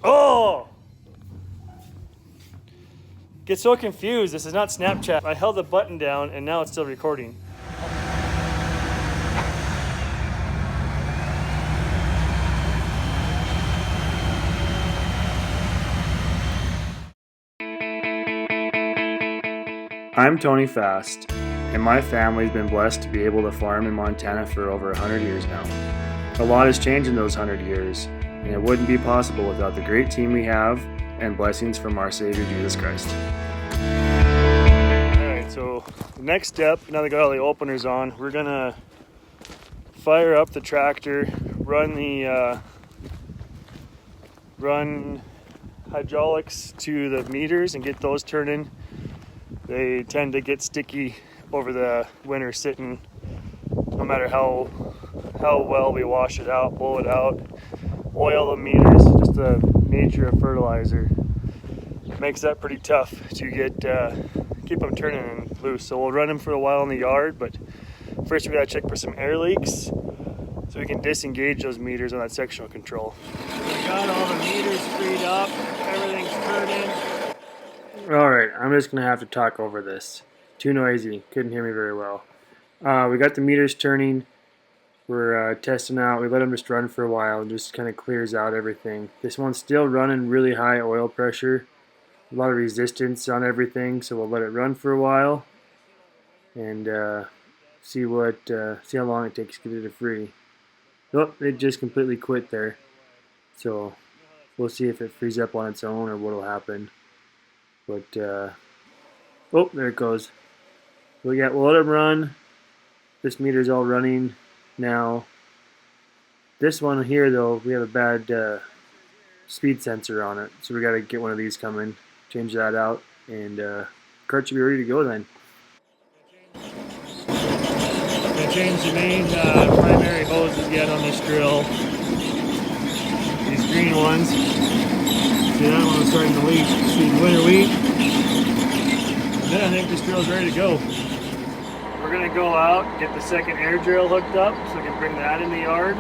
Oh! Get so confused. This is not Snapchat. I held the button down and now it's still recording. I'm Tony Fast, and my family's been blessed to be able to farm in Montana for over 100 years now. A lot has changed in those 100 years, and it wouldn't be possible without the great team we have and blessings from our Savior Jesus Christ. Alright, so the next step, now that I got all the openers on, we're gonna fire up the tractor, run hydraulics to the meters and get those turning. They tend to get sticky over the winter sitting, no matter how well we wash it out, blow it out, oil the meters. Just the nature of fertilizer makes that pretty tough to keep them turning and loose. So we'll run them for a while in the yard, but first we gotta check for some air leaks so we can disengage those meters on that sectional control. We got all the meters freed up, everything's turning. Alright, I'm just going to have to talk over this. Too noisy, couldn't hear me very well. We got the meters turning, we're testing out, we let them just run for a while, and just kind of clears out everything. This one's still running really high oil pressure, a lot of resistance on everything, so we'll let it run for a while, and see how long it takes to get it to free. Oh, it just completely quit there, so we'll see if it frees up on its own or what'll happen. But, oh, there it goes. We'll let it run. This meter's all running now. This one here, though, we have a bad speed sensor on it. So we got to get one of these coming, change that out, and cart should be ready to go then. I'm going to change the main primary hoses yet on this drill. These green ones. See, that one's starting to leak. See, winter leak. And then I think this drill's ready to go. We're going to go out, get the second air drill hooked up so we can bring that in the yard.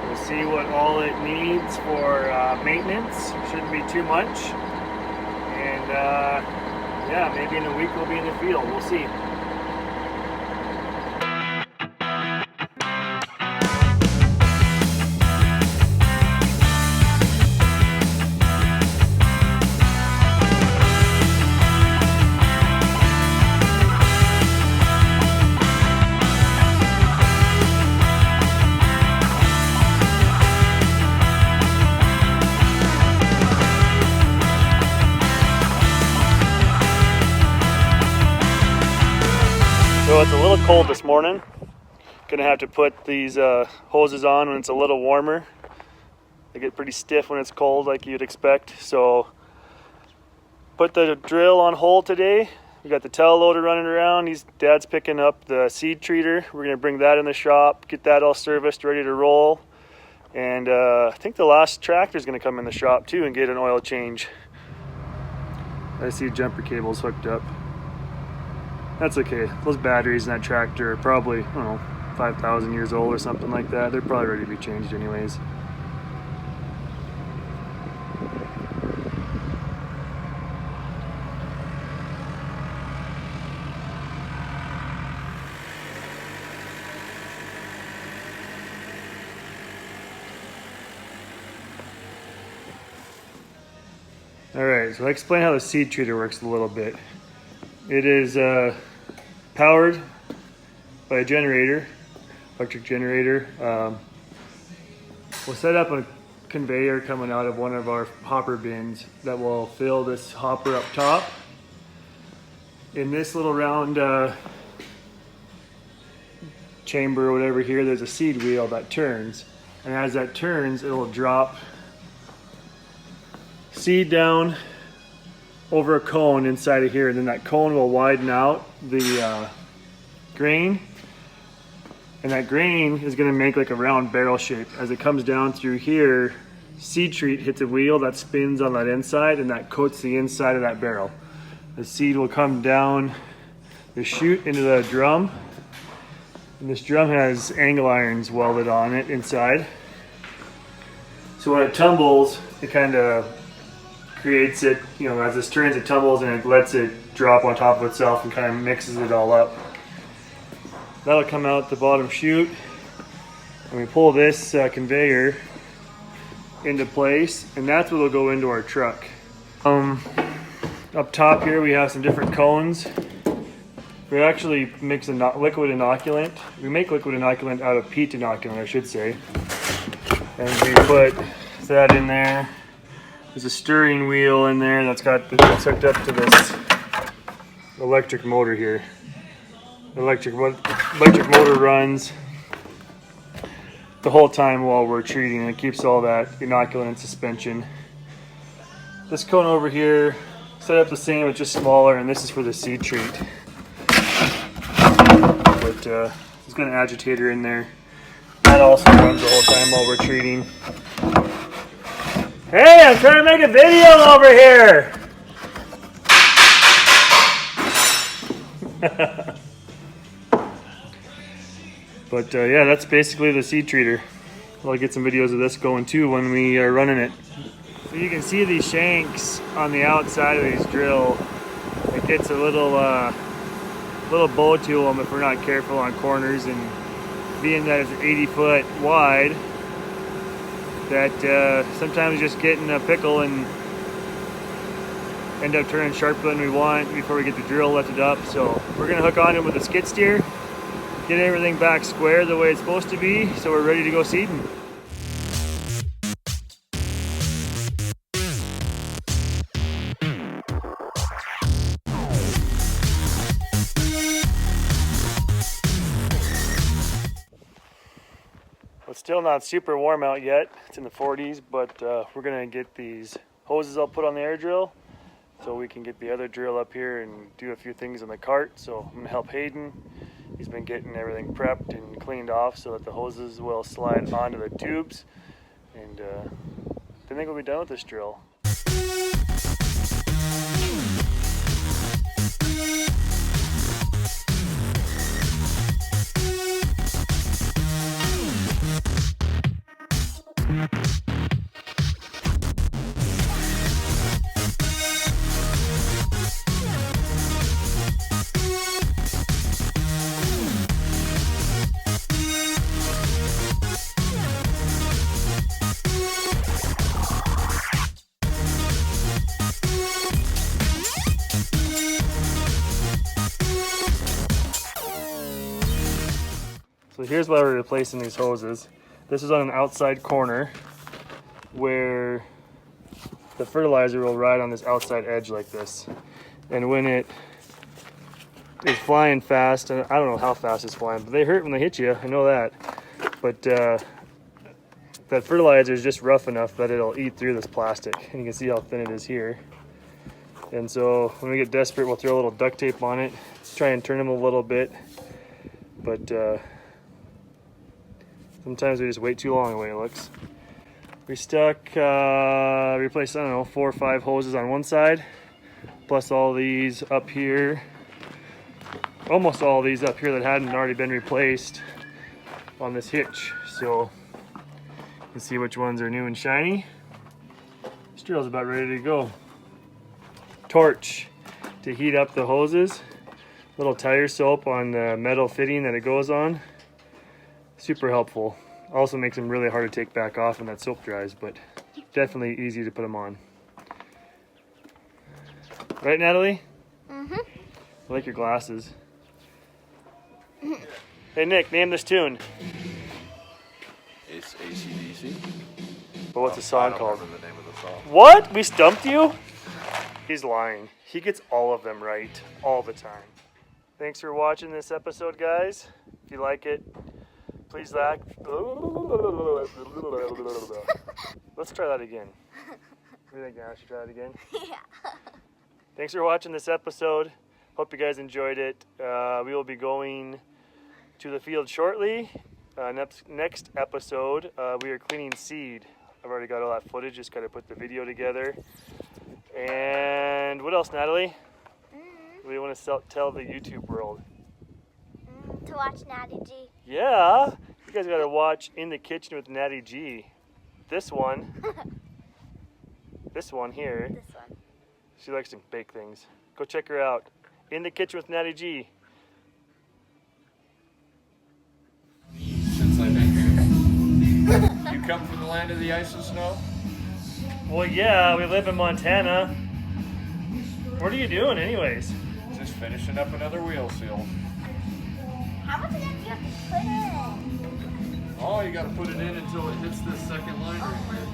We'll see what all it needs for maintenance. Shouldn't be too much. And yeah, maybe in a week we'll be in the field. We'll see. So it's a little cold this morning. Gonna have to put these hoses on when it's a little warmer. They get pretty stiff when it's cold, like you'd expect. So put the drill on hold today. We got the tail loader running around. Dad's picking up the seed treater. We're gonna bring that in the shop, get that all serviced, ready to roll. And I think the last tractor's gonna come in the shop too and get an oil change. I see jumper cables hooked up. That's okay. Those batteries in that tractor are probably, I don't know, 5,000 years old or something like that. They're probably ready to be changed anyways. Alright, so I'll explain how the seed treater works a little bit. It is powered by a generator, electric generator. We'll set up a conveyor coming out of one of our hopper bins that will fill this hopper up top. In this little round chamber or whatever here, there's a seed wheel that turns. And as that turns, it will drop seed down over a cone inside of here, and then that cone will widen out the grain, and that grain is going to make like a round barrel shape. As it comes down through here, seed treat hits a wheel that spins on that inside, and that coats the inside of that barrel. The seed will come down the chute into the drum, and this drum has angle irons welded on it inside. So So when it tumbles, it kind of creates it, you know, as this turns it tumbles and it lets it drop on top of itself and kind of mixes it all up. That'll come out the bottom chute, and we pull this conveyor into place, and that's what will go into our truck. Up top here we have some different cones. We actually mix a liquid inoculant. We make liquid inoculant out of peat inoculant, I should say. And we put that in there. There's a stirring wheel in there that's hooked up to this electric motor here. The electric motor runs the whole time while we're treating, and it keeps all that inoculant in suspension. This cone over here, set up the same, it's just smaller, and this is for the seed treat. But there's got an agitator in there. That also runs the whole time while we're treating. Hey, I'm trying to make a video over here! But yeah, that's basically the seed treater. I'll get some videos of this going too when we are running it. So you can see these shanks on the outside of these drill. It gets a little bow to them if we're not careful on corners, and being that it's 80 foot wide, that sometimes just get in a pickle and end up turning sharper than we want before we get the drill lifted up. So we're gonna hook on it with a skid steer, get everything back square the way it's supposed to be, so we're ready to go seeding. It's still not super warm out yet. It's in the 40s, but we're gonna get these hoses all put on the air drill so we can get the other drill up here and do a few things on the cart. So I'm gonna help Hayden. He's been getting everything prepped and cleaned off so that the hoses will slide onto the tubes, and I think we'll be done with this drill. So here's why we're replacing these hoses. This is on an outside corner where the fertilizer will ride on this outside edge like this. And when it is flying fast, and I don't know how fast it's flying, but they hurt when they hit you, I know that. But that fertilizer is just rough enough that it'll eat through this plastic. And you can see how thin it is here. And so when we get desperate, we'll throw a little duct tape on it, try and turn them a little bit. But sometimes we just wait too long the way it looks. We replaced, I don't know, 4 or 5 hoses on one side, plus all these up here, almost all these up here that hadn't already been replaced on this hitch. So you can see which ones are new and shiny. This drill's about ready to go. Torch to heat up the hoses. Little tire soap on the metal fitting that it goes on. Super helpful. Also makes them really hard to take back off when that soap dries, but definitely easy to put them on. Right, Natalie? Mm-hmm. I like your glasses. Hey, Nick, name this tune. It's AC/DC. But what's the song called? I don't remember the name of the song. What? We stumped you? He's lying. He gets all of them right, all the time. Thanks for watching this episode, guys. If you like it, please like. Let's try that again. What do you think, Anna? Should try that again? Yeah. Thanks for watching this episode. Hope you guys enjoyed it. We will be going to the field shortly. Next episode, we are cleaning seed. I've already got all that footage, just got to put the video together. And what else, Natalie? What do you want to tell the YouTube world? To watch Natty G. Yeah, you guys got to watch In the Kitchen with Natty G. this one here, This one. she likes to bake things. Go check her out. In the Kitchen with Natty G. Since I've been here. You come from the land of the ice and snow? Well, yeah, we live in Montana. What are you doing anyways? Just finishing up another wheel seal. How much of that do you have to put in? Oh, you gotta put it in until it hits this second line right here.